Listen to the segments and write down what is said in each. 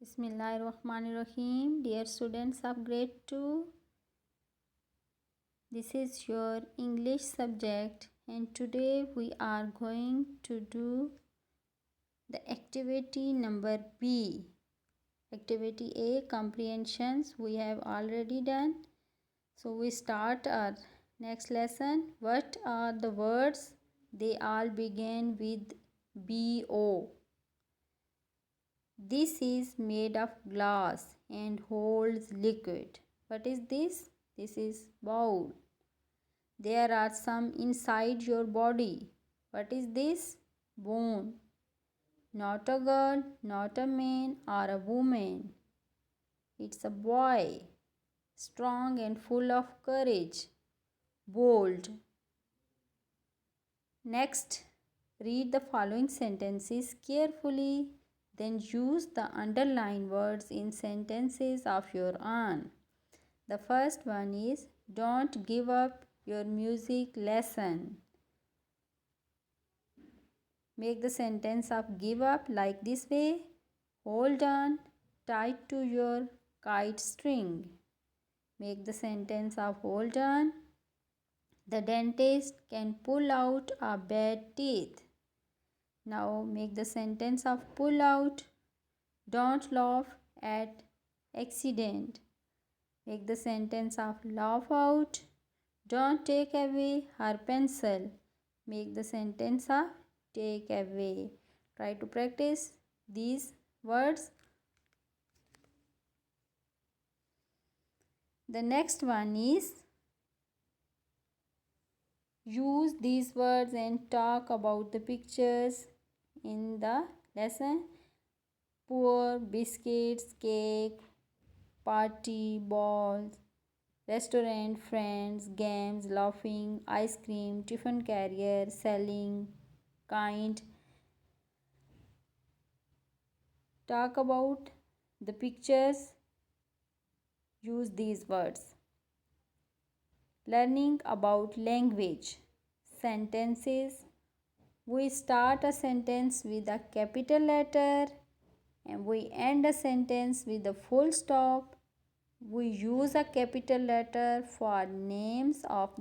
Bismillahirrahmanirrahim. Dear students of grade 2, this is your English subject, and today we are going to do the activity number B. Activity A, comprehensions, we have already done. So we start our next lesson. What are the words? They all begin with BO. This is made of glass and holds liquid. What is this? This is bowl. There are some inside your body. What is this? Bone. Not a girl, not a man or a woman. It's a boy. Strong and full of courage. Bold. Next, read the following sentences carefully. Then use the underlined words in sentences of your own. The first one is, don't give up your music lesson. Make the sentence of give up like this way. Hold on tight to your kite string. Make the sentence of hold on. The dentist can pull out a bad teeth. Now make the sentence of pull out. Don't laugh at accident. Make the sentence of laugh out. Don't take away her pencil. Make the sentence of take away. Try to practice these words. The next one is use these words and talk about the pictures in the lesson. Poor, biscuits, cake, party, balls, restaurant, friends, games, laughing, ice cream, tiffin carrier, selling, kind. Talk about the pictures. Use these words. Learning about language. Sentences. We start a sentence with a capital letter and we end a sentence with a full stop. We use a capital letter for names of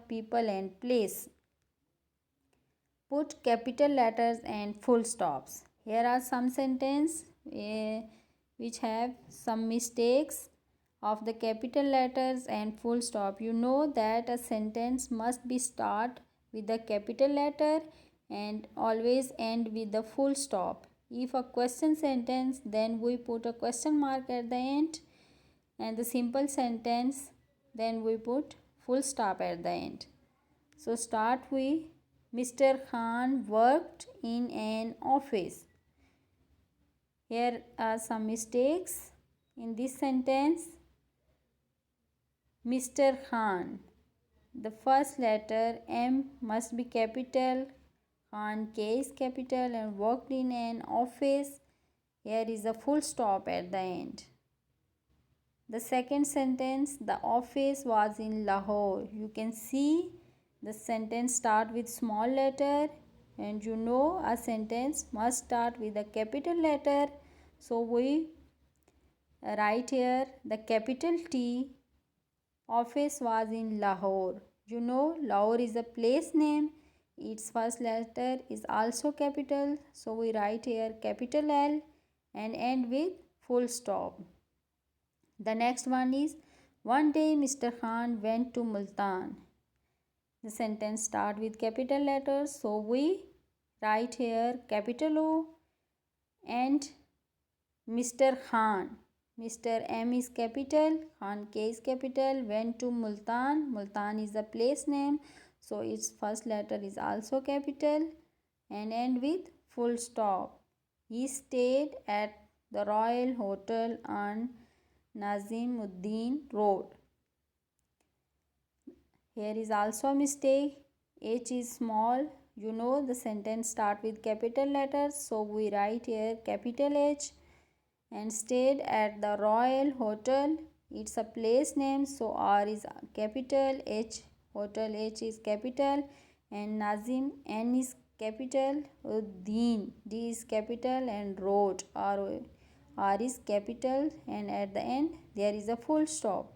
people and place. Put capital letters and full stops. Here are some sentences which have some mistakes of the capital letters and full stop. You know that a sentence must be start with the capital letter and always end with the full stop. If a question sentence, then we put a question mark at the end, and the simple sentence, then we put full stop at the end. So start with Mr. Khan worked in an office. Here are some mistakes in this sentence. Mr. Khan. The first letter M must be capital. Khan K is capital and worked in an office. Here is a full stop at the end. The second sentence, the office was in Lahore. You can see the sentence start with small letter, and you know a sentence must start with a capital letter. So we write here the capital T. Office was in Lahore. You know Lahore is a place name. Its first letter is also capital. So we write here capital L and end with full stop. The next one is one day Mr. Khan went to Multan. The sentence start with capital letters. So we write here capital O and Mr. Khan. Mr. M is capital, Khan K is capital, went to Multan. Multan is a place name, so its first letter is also capital and end with full stop. He stayed at the Royal Hotel on Nazimuddin Road. Here is also a mistake. H is small. You know the sentence start with capital letters, so we write here capital H and stayed at the Royal Hotel. It's a place name, so R is capital, H, Hotel H is capital, and Nazim N is capital, Uddin, D is capital, and wrote, R is capital, and at the end there is a full stop.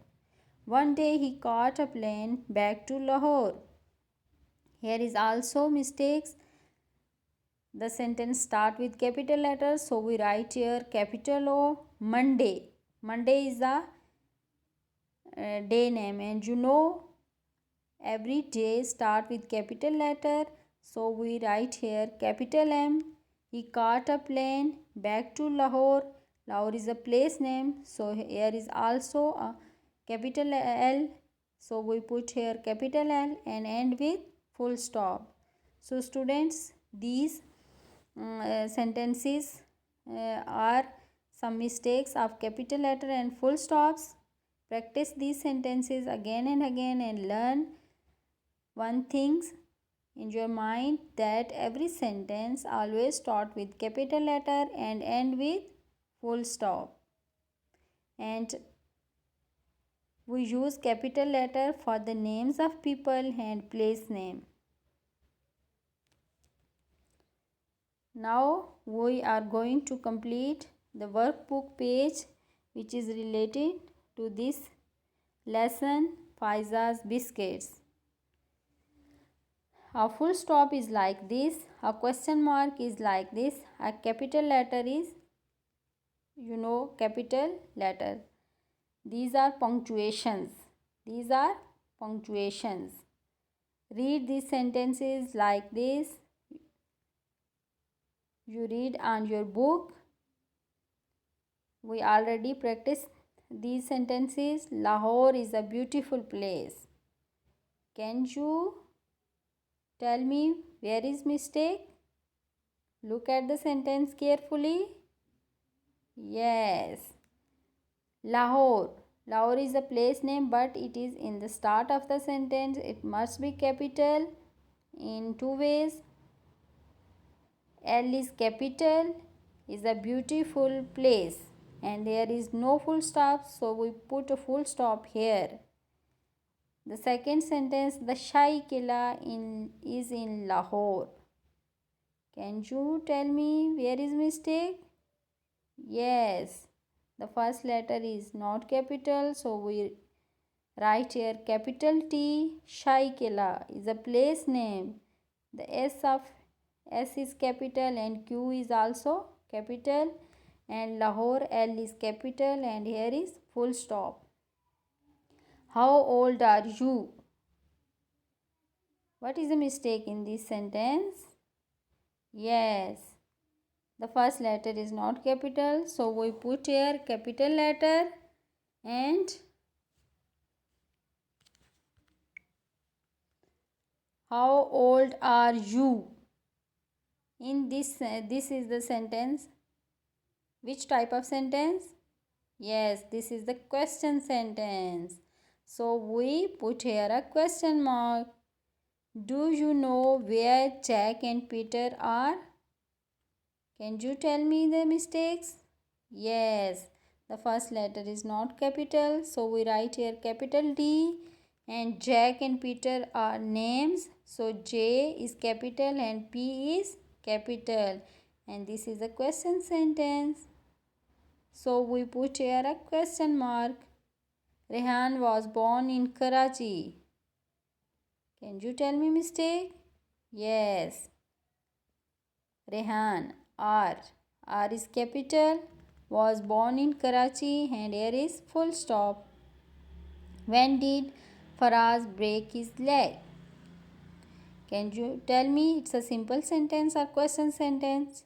One day he caught a plane back to Lahore. Here is also mistakes. The sentence start with capital letters, so we write here capital O. Monday. Monday is a day name, and you know every day start with capital letter, so we write here capital M. He caught a plane back to Lahore. Lahore is a place name, so here is also a capital L, so we put here capital L and end with full stop. So students, these sentences are some mistakes of capital letter and full stops. Practice these sentences again and again and learn one thing in your mind, that every sentence always start with capital letter and end with full stop. And we use capital letter for the names of people and place name. Now we are going to complete the workbook page which is related to this lesson, Faiza's biscuits. A full stop is like this, a question mark is like this, a capital letter is, capital letter. These are punctuations. These are punctuations. Read these sentences like this. You read on your book. We already practiced these sentences. Lahore is a beautiful place. Can you tell me where is mistake? Look at the sentence carefully. Yes. Lahore. Lahore is a place name, but it is in the start of the sentence. It must be capital in two ways. L is capital, is a beautiful place, and there is no full stop, so we put a full stop here. The second sentence, the Shahi Killa is in Lahore. Can you tell me where is mistake? Yes, the first letter is not capital, so we write here capital T. Shahi Killa is a place name. The S is capital and Q is also capital, and Lahore L is capital, and here is full stop. How old are you? What is the mistake in this sentence? Yes, the first letter is not capital, so we put here capital letter, and how old are you? In this is the sentence. Which type of sentence? Yes, this is the question sentence. So we put here a question mark. Do you know where Jack and Peter are? Can you tell me the mistakes? Yes, the first letter is not capital, so we write here capital D, and Jack and Peter are names, so J is capital and P is capital, and this is a question sentence. So we put here a question mark. Rehan was born in Karachi. Can you tell me mistake? Yes. Rehan, R is capital, was born in Karachi, and here is full stop. When did Faraz break his leg? Can you tell me it's a simple sentence or question sentence?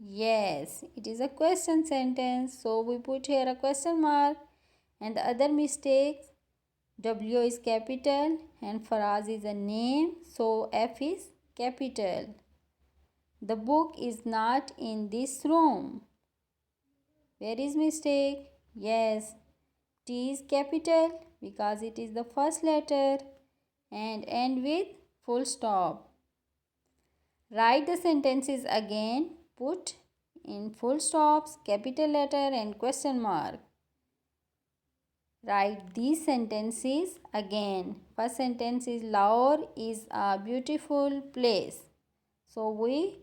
Yes, it is a question sentence, so we put here a question mark. And the other mistakes, W is capital and Faraz is a name, so F is capital. The book is not in this room. Where is mistake? Yes, T is capital because it is the first letter and end with full stop. Write the sentences again. Put in full stops, capital letter and question mark. Write these sentences again. First sentence is Lahore is a beautiful place. So we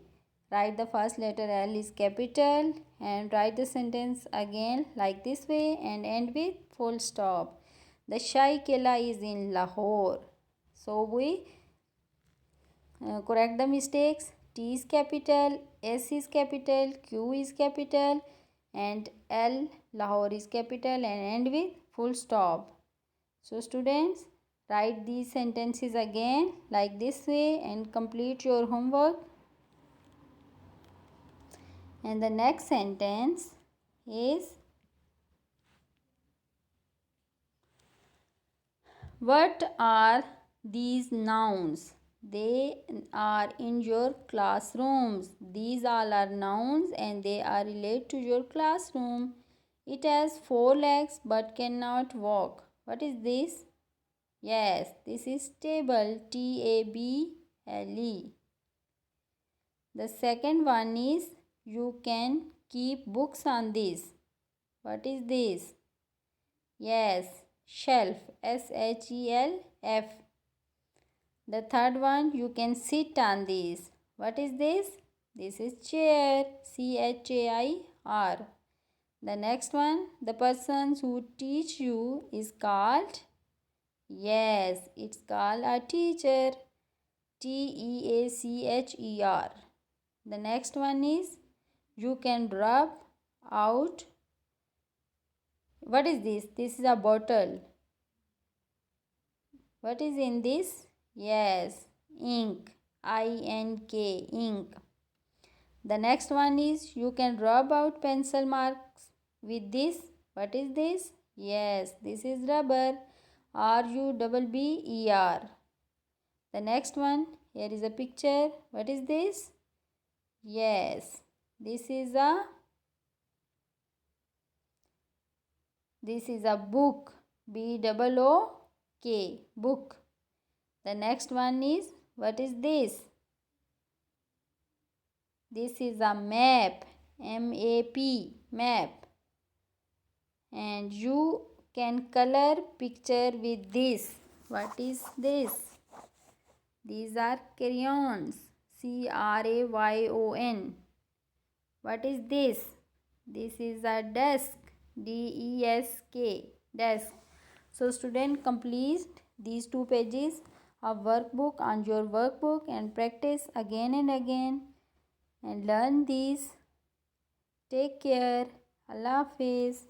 write the first letter L is capital and write the sentence again like this way and end with full stop. The Shai Killa is in Lahore. So we correct the mistakes. T is capital, S is capital, Q is capital and L Lahore is capital and end with full stop. So students, write these sentences again like this way and complete your homework. And the next sentence is, what are these nouns? They are in your classrooms. These all are nouns and they are related to your classroom. It has 4 legs but cannot walk. What is this? Yes, this is table. Table. The second one is, you can keep books on this. What is this? Yes, shelf. Shelf. The third one, you can sit on this. What is this? This is chair. Chair. The next one, the persons who teach you is called, yes, it's called a teacher. Teacher. The next one is, you can rub out. What is this? This is a bottle. What is in this? Yes, ink. INK, ink. The next one is, you can rub out pencil marks with this. What is this? Yes, this is rubber. RUBBER. The next one, here is a picture. What is this? Yes, this is a book. BOOK, book. The next one is, what is this? This is a map. MAP, map. And you can color picture with this. What is this? These are crayons. CRAYON. What is this? This is a desk. DESK, desk. So student, complete these 2 pages of workbook on your workbook and practice again and again and learn these. Take care. Allah Hafiz.